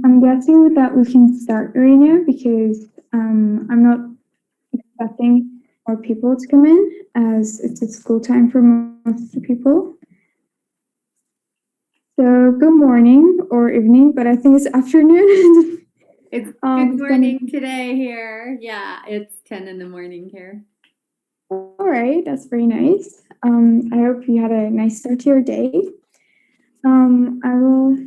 I'm guessing that we can start right now because I'm not expecting more people to come in as it's a school time for most of the people. So good morning or evening, but I think it's afternoon. It's Um, good morning today here. Yeah, it's 10 in the morning here. all right, that's very nice. I hope you had a nice start to your day. I will.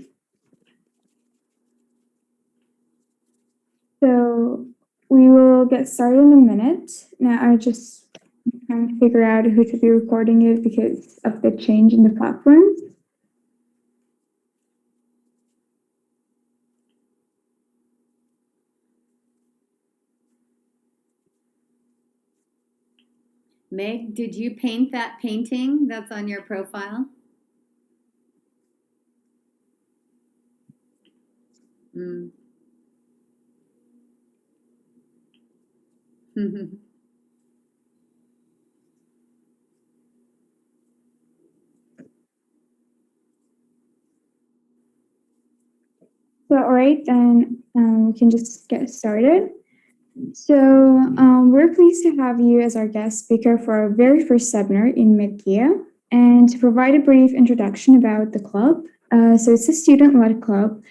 So we will get started in a minute. Now I just trying to figure out who to be recording it because of the change in the platforms. Meg, did you paint that painting that's on your profile? Mm. So all right, then we can just get started. So we're pleased to have you as our guest speaker for our very first seminar in Medgeía and to provide a brief introduction about the club. So it's a student-led club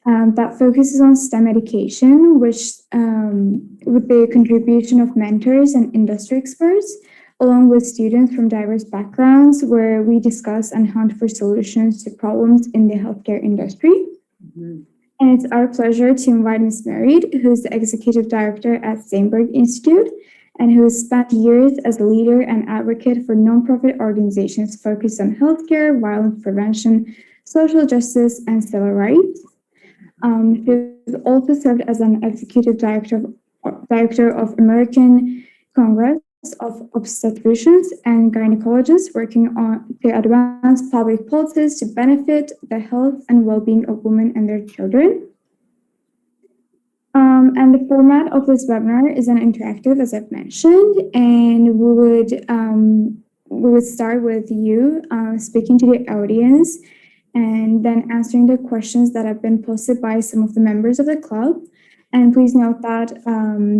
that focuses on STEM education, which with the contribution of mentors and industry experts, along with students from diverse backgrounds, where we discuss and hunt for solutions to problems in the healthcare industry. Mhm. And it's our pleasure to invite Ms. Merritt, who's the Executive Director at Steinburg Institute and who has spent years as a leader and advocate for nonprofit organizations focused on healthcare, violence prevention, social justice, and civil rights. She's also served as an Executive Director of American Congress of Obstetricians and Gynecologists, working on to advance public policies to benefit the health and well-being of women and their children. And the format of this webinar is an interactive, as I've mentioned, and we would start with you speaking to the audience and then answering the questions that have been posted by some of the members of the club. And please note that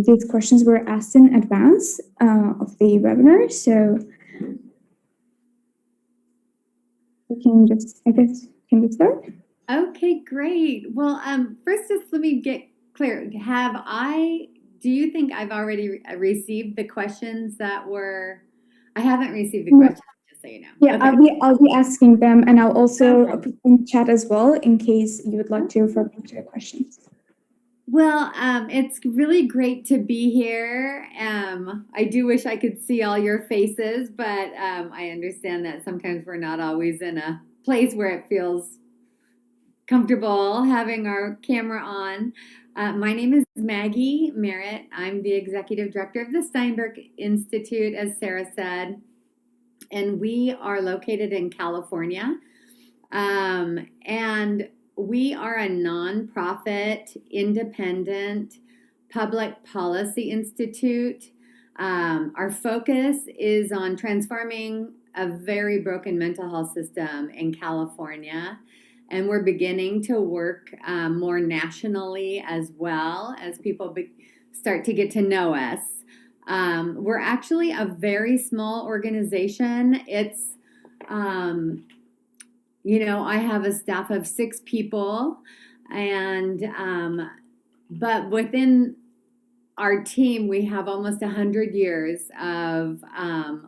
these questions were asked in advance of the webinar, so we can just, I guess, can we start? Okay, great. Well, first, just let me get clear. Do you think I've already received the questions that were? I haven't received the questions, just so you know. Yeah, Okay. I'll be asking them, and I'll also Okay. put in chat as well in case you would like to refer back to the questions. Well, it's really great to be here. I do wish I could see all your faces, but I understand that sometimes we're not always in a place where it feels comfortable having our camera on. My name is Maggie Merritt. I'm the executive director of the Steinburg Institute, as Sarah said, and we are located in California. And we are a nonprofit, independent public policy institute. Our focus is on transforming a very broken mental health system in California. And we're beginning to work more nationally as well as people start to get to know us. We're actually a very small organization. I have a staff of 6 people, but within our team, we have almost 100 years of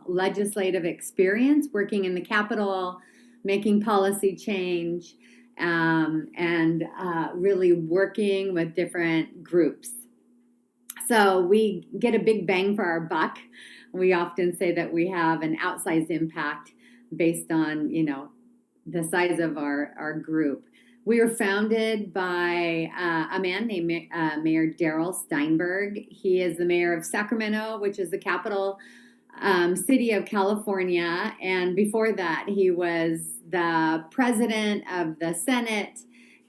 legislative experience working in the Capitol, making policy change, and really working with different groups. So we get a big bang for our buck. We often say that we have an outsized impact based on, the size of our group. We were founded by a man named Mayor Darrell Steinburg. He is the mayor of Sacramento, which is the capital city of California. And before that, he was the president of the Senate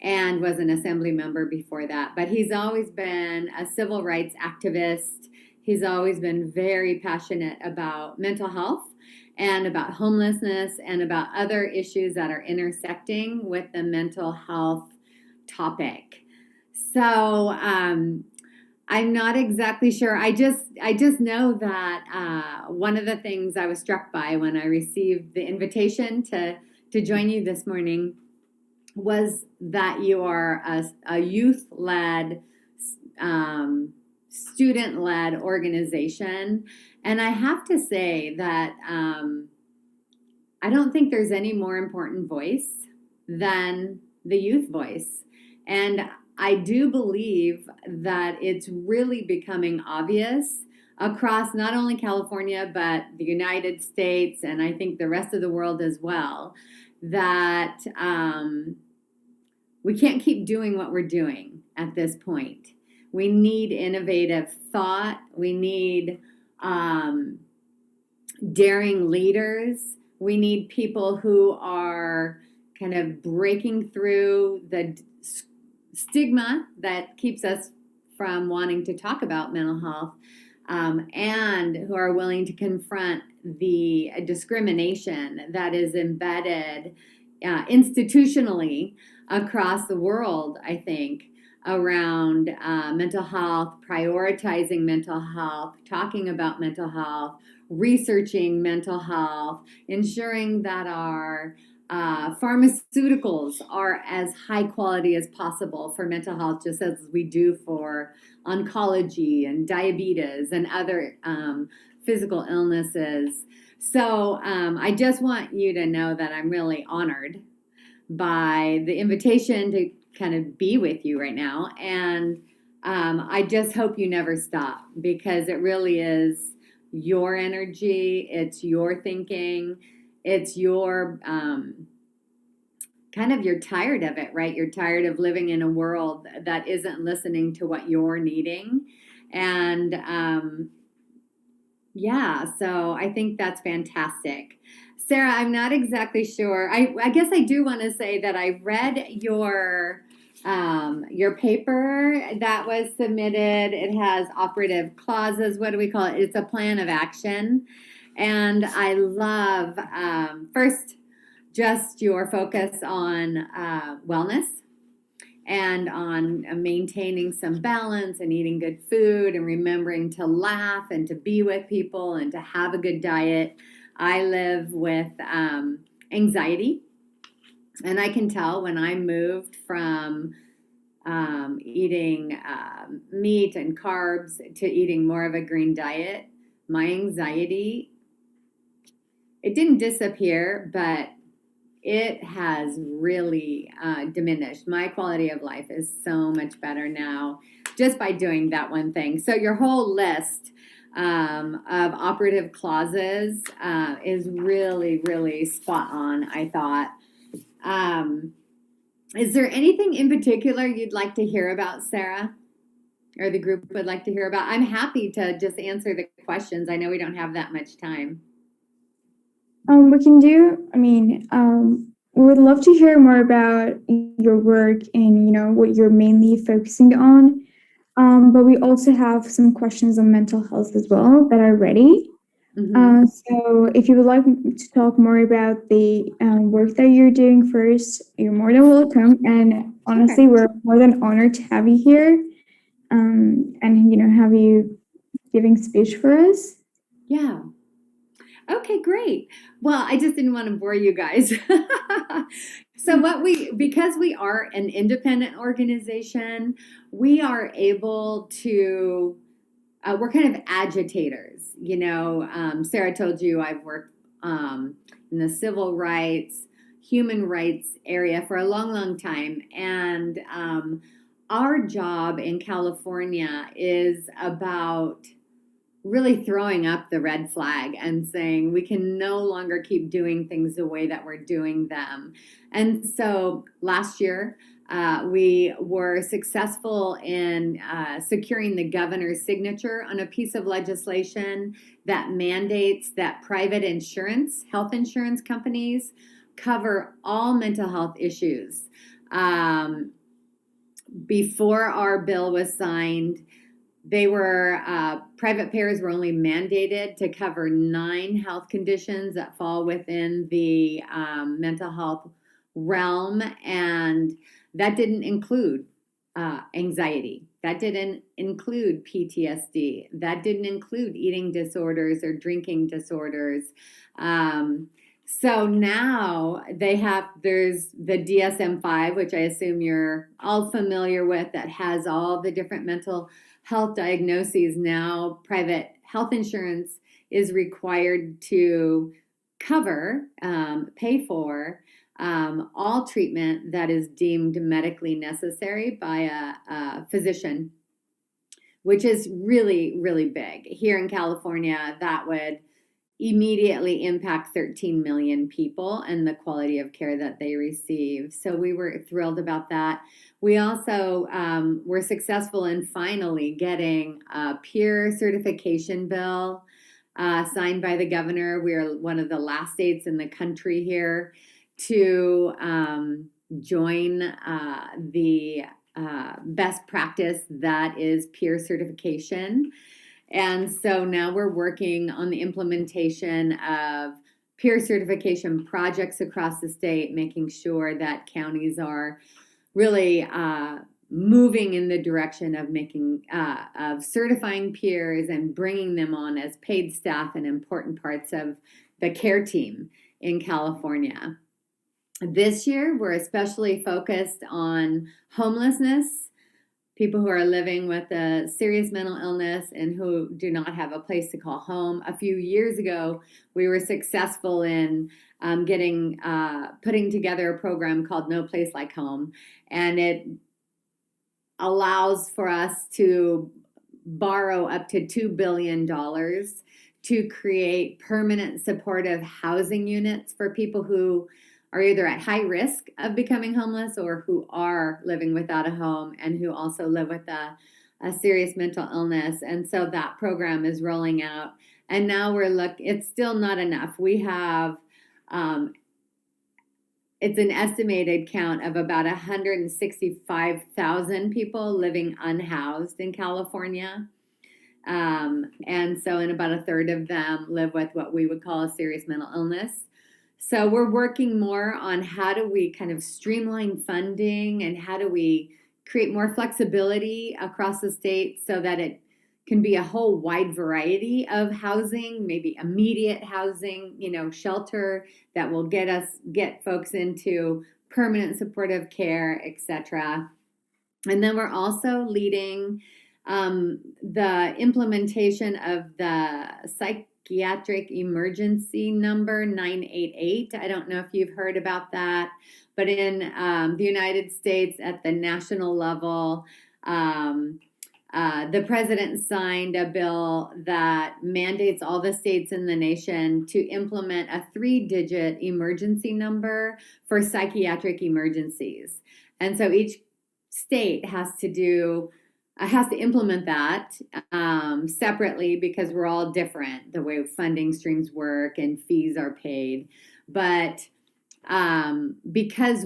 and was an assembly member before that. But he's always been a civil rights activist. He's always been very passionate about mental health and about homelessness and about other issues that are intersecting with the mental health topic. So I'm not exactly sure. I just know that one of the things I was struck by when I received the invitation to join you this morning was that you are a youth-led, student-led organization, and I have to say that I don't think there's any more important voice than the youth voice. And I do believe that it's really becoming obvious across not only California, but the United States, and I think the rest of the world as well, that we can't keep doing what we're doing at this point. We need innovative thought. We need daring leaders. We need people who are kind of breaking through the stigma that keeps us from wanting to talk about mental health, and who are willing to confront the discrimination that is embedded institutionally across the world, I think, around mental health, prioritizing mental health, talking about mental health, researching mental health, ensuring that our pharmaceuticals are as high quality as possible for mental health, just as we do for oncology and diabetes and other physical illnesses. So I just want you to know that I'm really honored by the invitation to kind of be with you right now. And I just hope you never stop, because it really is your energy, it's your thinking, it's your kind of, you're tired of it, right? You're tired of living in a world that isn't listening to what you're needing. And yeah, so I think that's fantastic. Sarah, I'm not exactly sure. I guess I do want to say that I read your paper that was submitted. It has operative clauses. What do we call it? It's a plan of action. And I love, first, just your focus on wellness and on maintaining some balance and eating good food and remembering to laugh and to be with people and to have a good diet. I live with anxiety, and I can tell when I moved from eating meat and carbs to eating more of a green diet, my anxiety, it didn't disappear, but it has really diminished. My quality of life is so much better now just by doing that one thing. So your whole list of operative clauses is really, really spot on, I thought. Is there anything in particular you'd like to hear about, Sarah, or the group would like to hear about? I'm happy to just answer the questions. I know we don't have that much time. We can do, we would love to hear more about your work and, what you're mainly focusing on. But we also have some questions on mental health as well that are ready. Mm-hmm. So if you would like to talk more about the work that you're doing first, you're more than welcome. And honestly, we're more than honored to have you here, and, have you giving speech for us. Yeah. Okay, great. Well, I just didn't want to bore you guys. So because we are an independent organization, we are able to, we're kind of agitators. Sarah told you I've worked in the civil rights, human rights area for a long, long time. And our job in California is about really throwing up the red flag and saying we can no longer keep doing things the way that we're doing them. And so last year, we were successful in securing the governor's signature on a piece of legislation that mandates that private insurance, health insurance companies, cover all mental health issues. Before our bill was signed, they were private payers were only mandated to cover 9 health conditions that fall within the mental health realm, and that didn't include anxiety. That didn't include PTSD. That didn't include eating disorders or drinking disorders. So now there's the DSM-5, which I assume you're all familiar with, that has all the different mental health diagnoses. Now private health insurance is required to cover, pay for all treatment that is deemed medically necessary by a physician, which is really, really big. Here in California, that would immediately impact 13 million people and the quality of care that they receive. So we were thrilled about that. We also were successful in finally getting a peer certification bill signed by the governor. We are one of the last states in the country here to join the best practice that is peer certification. And so now we're working on the implementation of peer certification projects across the state, making sure that counties are really moving in the direction of of certifying peers and bringing them on as paid staff and important parts of the care team in California. This year, we're especially focused on homelessness, people who are living with a serious mental illness and who do not have a place to call home. A few years ago, we were successful in putting together a program called No Place Like Home, and it allows for us to borrow up to $2 billion to create permanent supportive housing units for people who are either at high risk of becoming homeless or who are living without a home and who also live with a serious mental illness. And so that program is rolling out. And now it's still not enough. We have, it's an estimated count of about 165,000 people living unhoused in California. And about a third of them live with what we would call a serious mental illness. So we're working more on how do we kind of streamline funding and how do we create more flexibility across the state so that it can be a whole wide variety of housing, maybe immediate housing, shelter that will get folks into permanent supportive care, etc. And then we're also leading the implementation of the psychiatric emergency number 988. I don't know if you've heard about that, but in the United States at the national level, the president signed a bill that mandates all the states in the nation to implement a 3-digit emergency number for psychiatric emergencies. And so each state has to implement that separately because we're all different, the way funding streams work and fees are paid. But because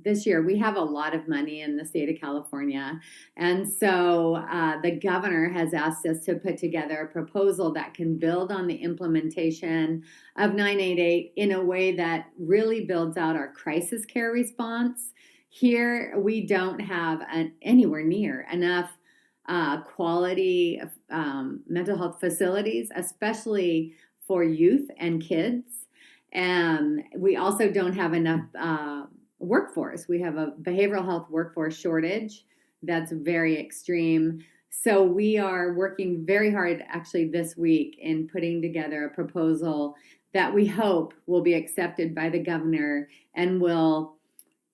this year we have a lot of money in the state of California, and so the governor has asked us to put together a proposal that can build on the implementation of 988 in a way that really builds out our crisis care response. Here, we don't have anywhere near enough quality mental health facilities, especially for youth and kids. And we also don't have enough workforce. We have a behavioral health workforce shortage that's very extreme. So we are working very hard actually this week in putting together a proposal that we hope will be accepted by the governor and will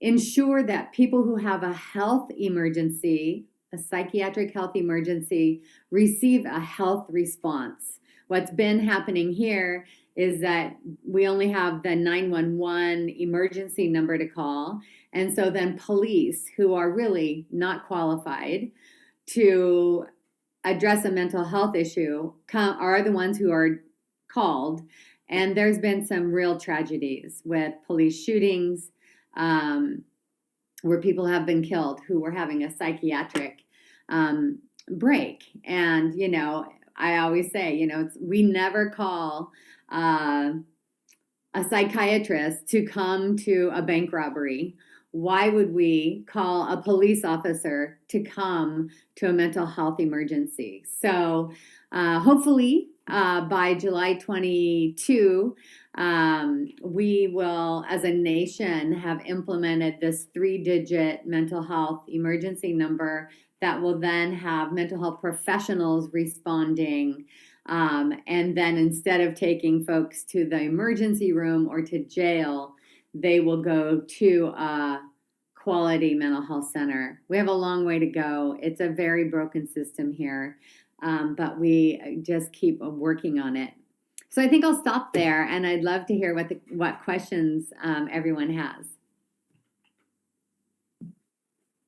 ensure that people who have a health emergency, a psychiatric health emergency, receive a health response. What's been happening here is that we only have the 911 emergency number to call. And so then police, who are really not qualified to address a mental health issue, are the ones who are called. And there's been some real tragedies with police shootings, where people have been killed who were having a psychiatric break. And, I always say, we never call a psychiatrist to come to a bank robbery. why would we call a police officer to come to a mental health emergency? So hopefully by July 22, we will, as a nation, have implemented this 3-digit mental health emergency number that will then have mental health professionals responding. And then instead of taking folks to the emergency room or to jail, they will go to a quality mental health center. We have a long way to go. It's a very broken system here, but we just keep working on it. So I think I'll stop there, and I'd love to hear what questions everyone has.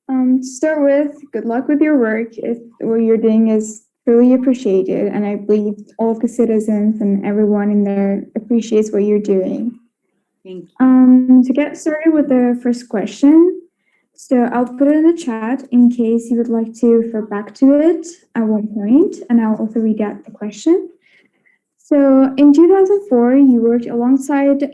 To start with, good luck with your work. What you're doing is truly appreciated, and I believe all of the citizens and everyone in there appreciates what you're doing. Thank you. To get started with the first question, so I'll put it in the chat in case you would like to refer back to it at one point, and I'll also read out the question. So in 2004, you worked alongside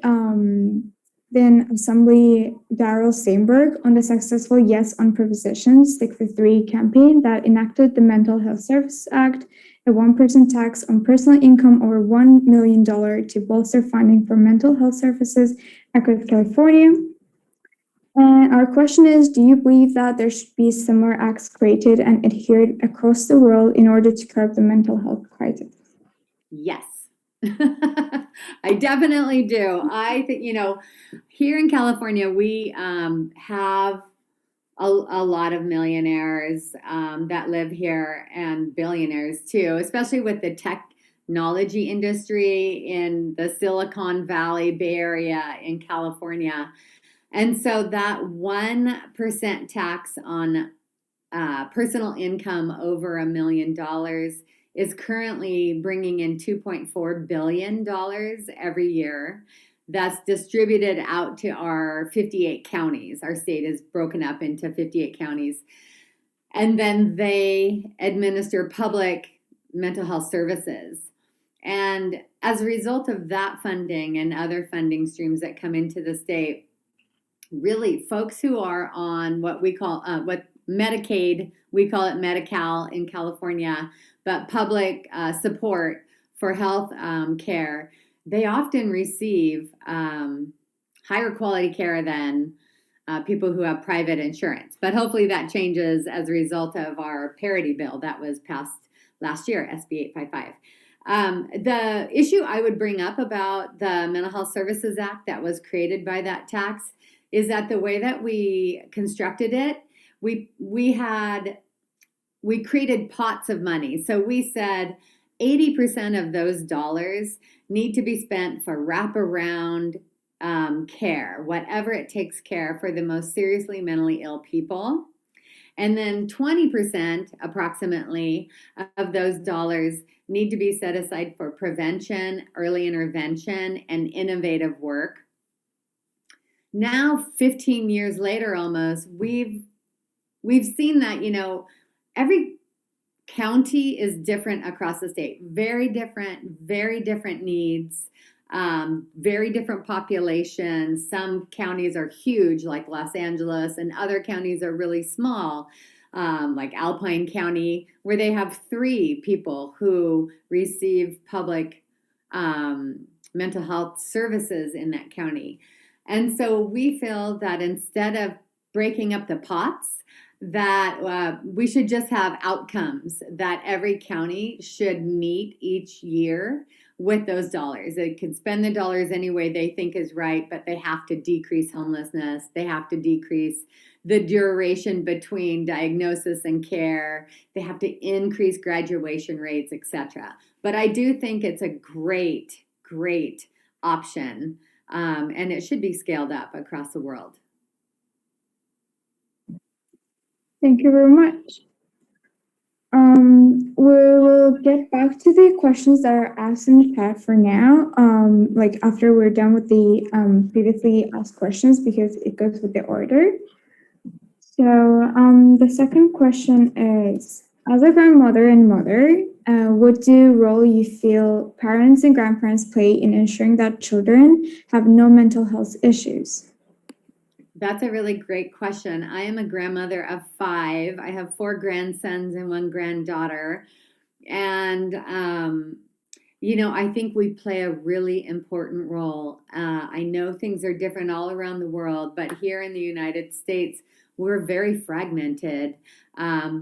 then Assembly Darrell Steinburg on the successful Yes on Prepositions Stick for 3 campaign that enacted the Mental Health Services Act, a 1% tax on personal income over $1 million to bolster funding for mental health services across California. And our question is, do you believe that there should be similar acts created and adhered across the world in order to curb the mental health crisis? Yes. I definitely do. I think, here in California, we have a lot of millionaires that live here and billionaires too, especially with the technology industry in the Silicon Valley, Bay Area in California. And so that 1% tax on personal income over $1 million is currently bringing in $2.4 billion every year. That's distributed out to our 58 counties. Our state is broken up into 58 counties. And then they administer public mental health services. And as a result of that funding and other funding streams that come into the state, really folks who are on what we call what Medicaid, we call it Medi-Cal in California, but public support for health care, they often receive higher quality care than people who have private insurance. But hopefully that changes as a result of our parity bill that was passed last year, SB 855. The issue I would bring up about the Mental Health Services Act that was created by that tax is that the way that we constructed it, we created pots of money. So we said 80% of those dollars need to be spent for wraparound care, whatever it takes care for the most seriously mentally ill people. And then 20% approximately of those dollars need to be set aside for prevention, early intervention, and innovative work. Now, 15 years later almost, we've seen that, every county is different across the state. Very different needs, very different populations. Some counties are huge, like Los Angeles, and other counties are really small, like Alpine County, where they have 3 people who receive public mental health services in that county. And so we feel that instead of breaking up the pots, that we should just have outcomes that every county should meet each year with those dollars. They can spend the dollars any way they think is right, but they have to decrease homelessness. They have to decrease the duration between diagnosis and care. They have to increase graduation rates, etc. But I do think it's a great option, and it should be scaled up across the world. Thank you very much. We will get back to the questions that are asked in the chat for now, like after we're done with the previously asked questions, because it goes with the order. So the second question is, as a grandmother and mother, what role you feel parents and grandparents play in ensuring that children have no mental health issues? That's a really great question. I am a grandmother of five. I have four grandsons and one granddaughter. And, I think we play a really important role. I know things are different all around the world, but here in the United States, we're very fragmented.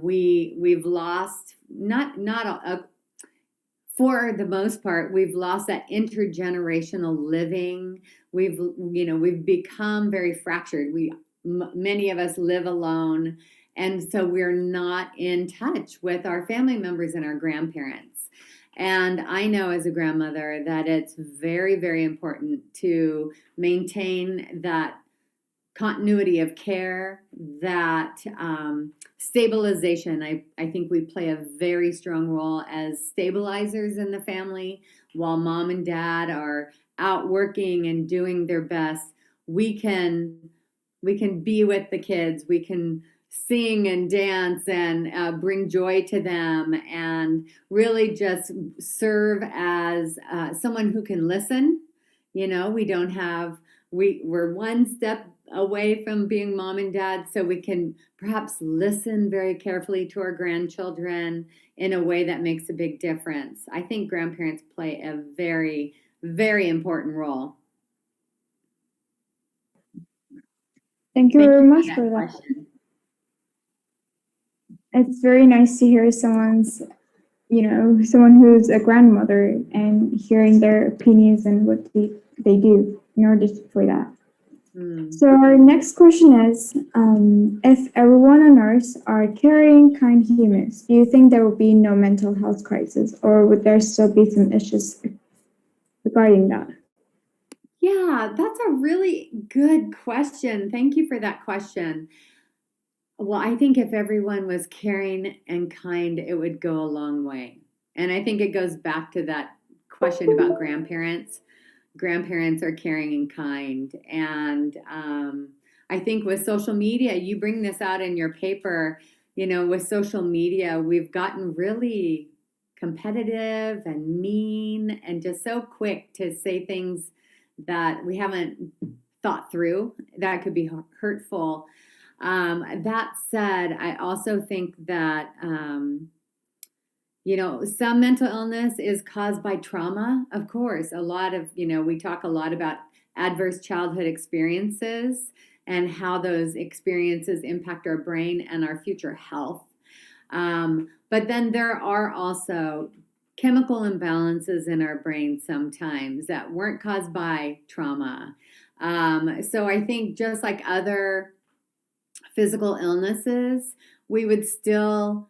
We've lost not for the most part, we've lost that intergenerational living. We've become very fractured. Many of us live alone, and so we're not in touch with our family members and our grandparents. And I know as a grandmother that it's very, very important to maintain that continuity of care, that stabilization. I think we play a very strong role as stabilizers in the family. While mom and dad are out working and doing their best, we can be with the kids. We can sing and dance and bring joy to them, and really just serve as someone who can listen. We don't have we're one step away from being mom and dad, so we can perhaps listen very carefully to our grandchildren in a way that makes a big difference. I think grandparents play a very, very important role. Thank you Thank very you much for for that that. question. It's very nice to hear someone who's a grandmother and hearing their opinions and what they do in order for that. So our next question is, if everyone on Earth are caring, kind humans, do you think there will be no mental health crisis, or would there still be some issues regarding that? Yeah, that's a really good question. Thank you for that question. Well, I think if everyone was caring and kind, it would go a long way. And I think it goes back to that question about grandparents. Grandparents are caring and kind. And I think with social media, you bring this out in your paper, with social media, we've gotten really competitive and mean and just so quick to say things that we haven't thought through that could be hurtful. That said, I also think that, some mental illness is caused by trauma. Of course, we talk a lot about adverse childhood experiences and how those experiences impact our brain and our future health. But then there are also chemical imbalances in our brain sometimes that weren't caused by trauma. So I think just like other physical illnesses, we would still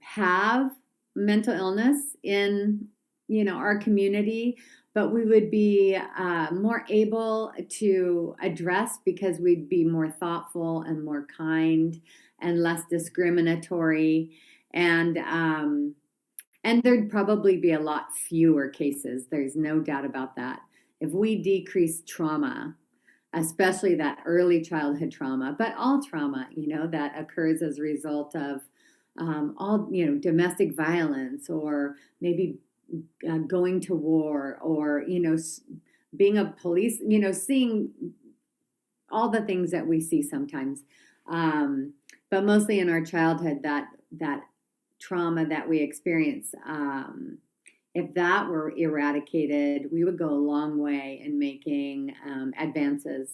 have mental illness in our community, but we would be more able to address because we'd be more thoughtful and more kind and less discriminatory, and there'd probably be a lot fewer cases. There's no doubt about that. If we decrease trauma, especially that early childhood trauma, but all trauma, that occurs as a result of all, domestic violence, or maybe going to war, or, being a police, seeing all the things that we see sometimes. But mostly in our childhood, that trauma that we experience, if that were eradicated, we would go a long way in making advances.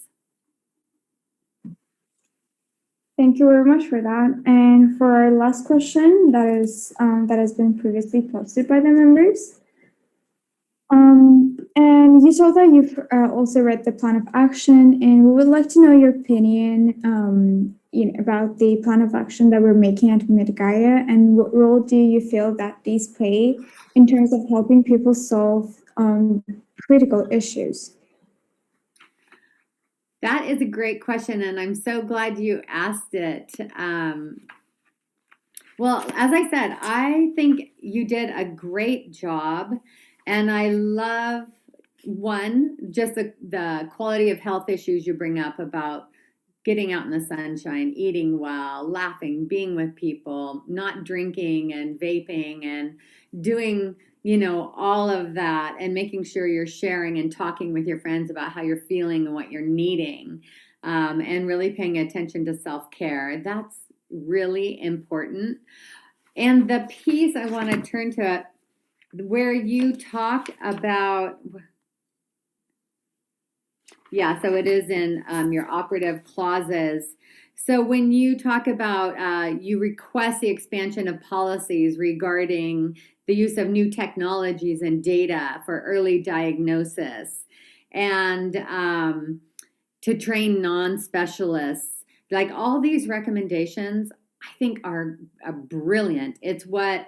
Thank you very much for that. And for our last question, that has been previously posted by the members. And you told that you've also read the plan of action, and we would like to know your opinion, about the plan of action that we're making at Medgeía, and what role do you feel that these play in terms of helping people solve critical issues? That is a great question, and I'm so glad you asked it. Well, as I said, I think you did a great job, and I love, just the quality of health issues you bring up about getting out in the sunshine, eating well, laughing, being with people, not drinking and vaping, and doing, all of that, and making sure you're sharing and talking with your friends about how you're feeling and what you're needing. and really paying attention to self-care. That's really important. And the piece I want to turn to where you talk about, yeah, so it is in your operative clauses. So when you talk about, you request the expansion of policies regarding the use of new technologies and data for early diagnosis and to train non-specialists, like all these recommendations, I think are brilliant. It's what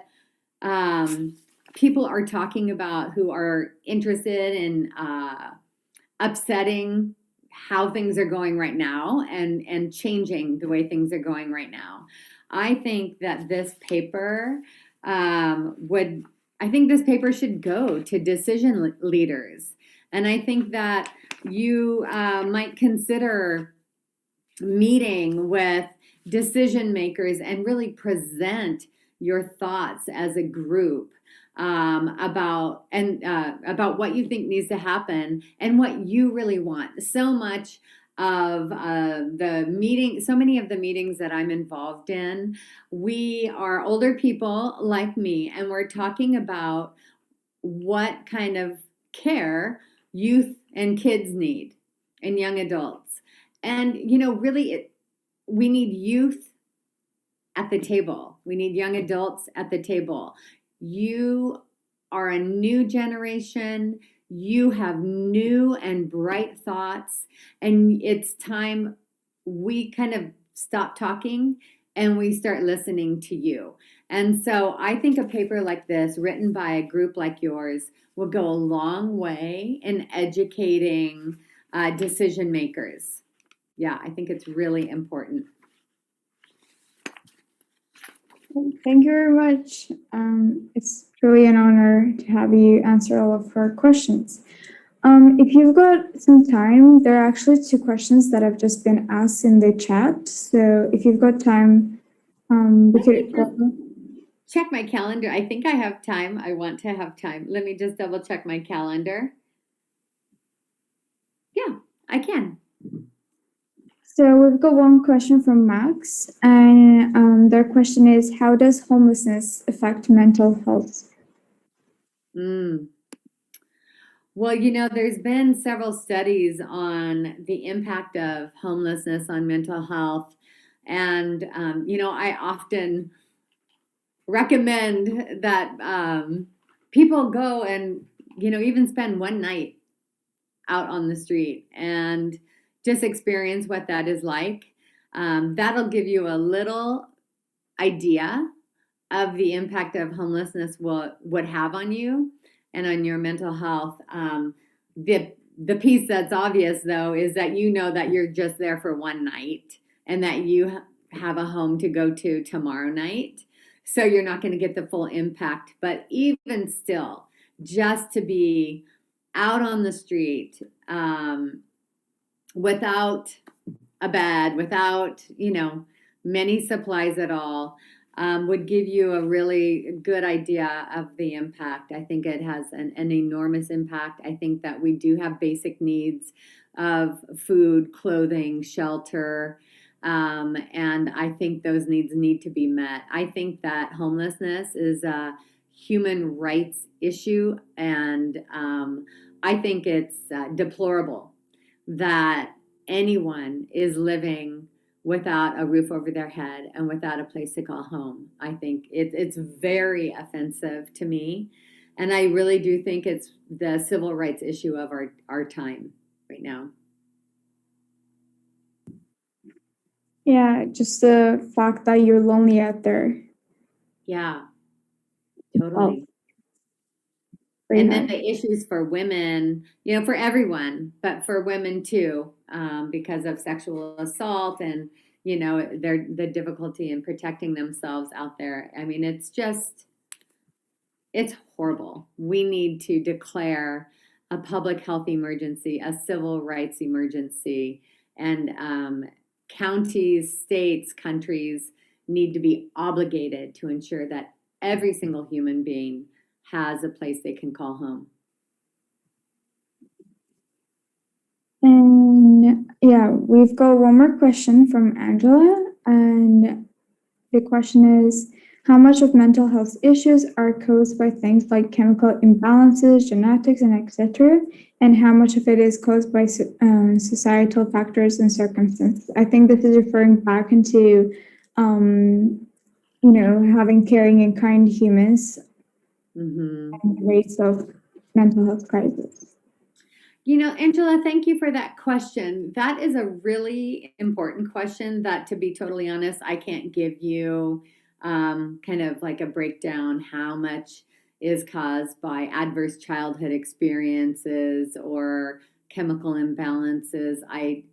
people are talking about who are interested in upsetting how things are going right now and changing the way things are going right now. I think that this paper I think this paper should go to decision leaders. And I think that you might consider meeting with decision makers and really present your thoughts as a group about what you think needs to happen and what you really want. So much of so many of the meetings that I'm involved in, we are older people like me, and we're talking about what kind of care youth and kids need and young adults. And, really, we need youth at the table. We need young adults at the table. You are a new generation. You have new and bright thoughts. And it's time we kind of stop talking and we start listening to you. And so I think a paper like this, written by a group like yours, will go a long way in educating decision makers. Yeah, I think it's really important. Thank you very much. It's truly an honor to have you answer all of our questions. If you've got some time, there are actually 2 questions that have just been asked in the chat. So if you've got time, we could check my calendar. I think I have time. I want to have time. Let me just double check my calendar. Yeah, I can. So we've got one question from Max, and their question is, how does homelessness affect mental health? Well, there's been several studies on the impact of homelessness on mental health. And, I often recommend that people go and, even spend one night out on the street and just experience what that is like. That'll give you a little idea of the impact of homelessness would have on you and on your mental health. The piece that's obvious, though, is that that you're just there for one night and that you have a home to go to tomorrow night. So you're not going to get the full impact. But even still, just to be out on the street without a bed, without, many supplies at all, would give you a really good idea of the impact. I think it has an enormous impact. I think that we do have basic needs of food, clothing, shelter, and I think those needs need to be met. I think that homelessness is a human rights issue, and I think it's deplorable that anyone is living without a roof over their head and without a place to call home. I think it's very offensive to me. And I really do think it's the civil rights issue of our time right now. Yeah, just the fact that you're lonely out there. Yeah, totally. And then the issues for women, for everyone, but for women too, because of sexual assault and, the difficulty in protecting themselves out there. I mean, it's horrible. We need to declare a public health emergency, a civil rights emergency, and counties, states, countries need to be obligated to ensure that every single human being has a place they can call home. And yeah, we've got one more question from Angela. And the question is, how much of mental health issues are caused by things like chemical imbalances, genetics, and etc.? And how much of it is caused by societal factors and circumstances? I think this is referring back into, having caring and kind humans and rates of mental health crisis. Angela, thank you for that question. That is a really important question that, to be totally honest, I can't give you kind of like a breakdown how much is caused by adverse childhood experiences or chemical imbalances. I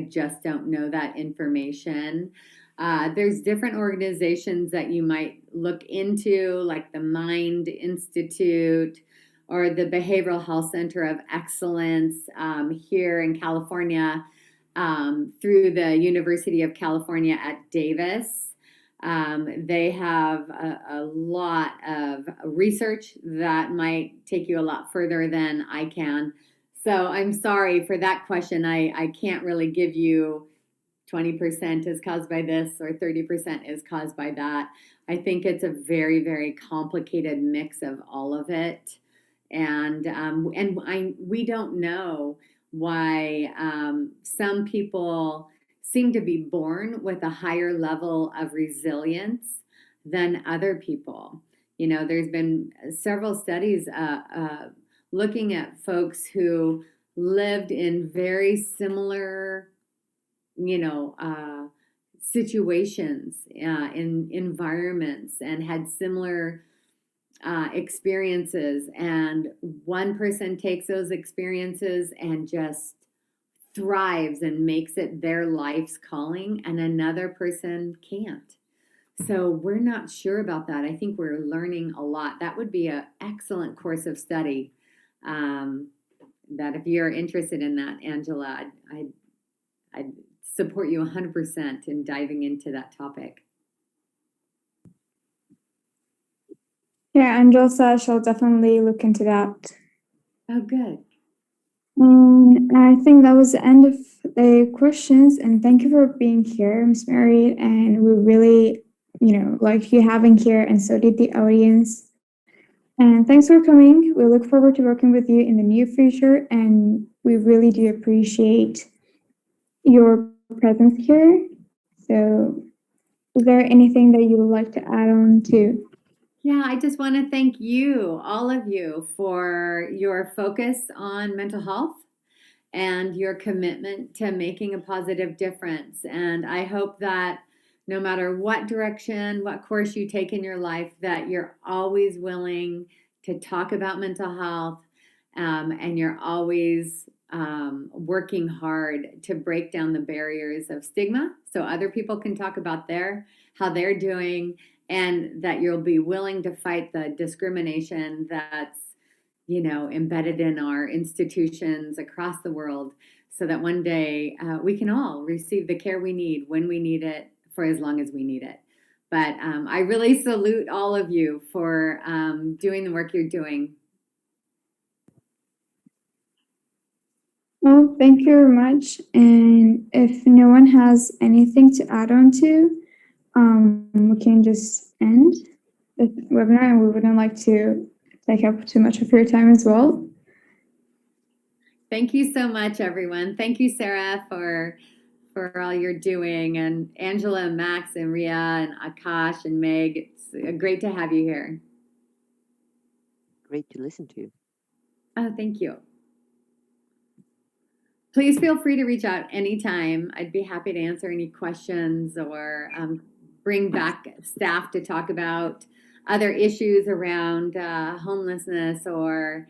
just don't know that information. There's different organizations that you might look into, like the Mind Institute or the Behavioral Health Center of Excellence here in California through the University of California at Davis. They have a lot of research that might take you a lot further than I can. So I'm sorry for that question. I can't really give you 20% is caused by this or 30% is caused by that. I think it's a very, very complicated mix of all of it. And we don't know why some people seem to be born with a higher level of resilience than other people. There's been several studies looking at folks who lived in very similar, situations, in environments and had similar experiences, and one person takes those experiences and just thrives and makes it their life's calling, and another person can't. So we're not sure about that. I think we're learning a lot. That would be an excellent course of study. That if you're interested in that, Angela, I'd support you 100% in diving into that topic. Yeah, Angela says she'll definitely look into that. Oh, good. I think that was the end of the questions, and thank you for being here, Ms. Merritt. And we really, like you having here, and so did the audience. And thanks for coming. We look forward to working with you in the near future, and we really do appreciate your presence here. So, is there anything that you would like to add on to? Yeah, I just want to thank you, all of you, for your focus on mental health and your commitment to making a positive difference. And I hope that no matter what direction, what course you take in your life, that you're always willing to talk about mental health, and you're always working hard to break down the barriers of stigma so other people can talk about how they're doing, and that you'll be willing to fight the discrimination that's embedded in our institutions across the world, so that one day we can all receive the care we need when we need it for as long as we need it. But I really salute all of you for doing the work you're doing. Well, thank you very much. And if no one has anything to add on to, we can just end the webinar, and we wouldn't like to take up too much of your time as well. Thank you so much, everyone. Thank you, Sarah, for all you're doing, and Angela and Max and Ria and Akash and Meg. It's great to have you here. Great to listen to. Oh, thank you. Please feel free to reach out anytime. I'd be happy to answer any questions or bring back staff to talk about other issues around homelessness or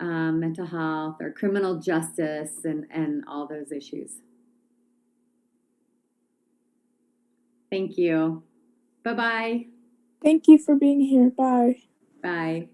mental health or criminal justice and all those issues. Thank you. Bye-bye. Thank you for being here. Bye. Bye.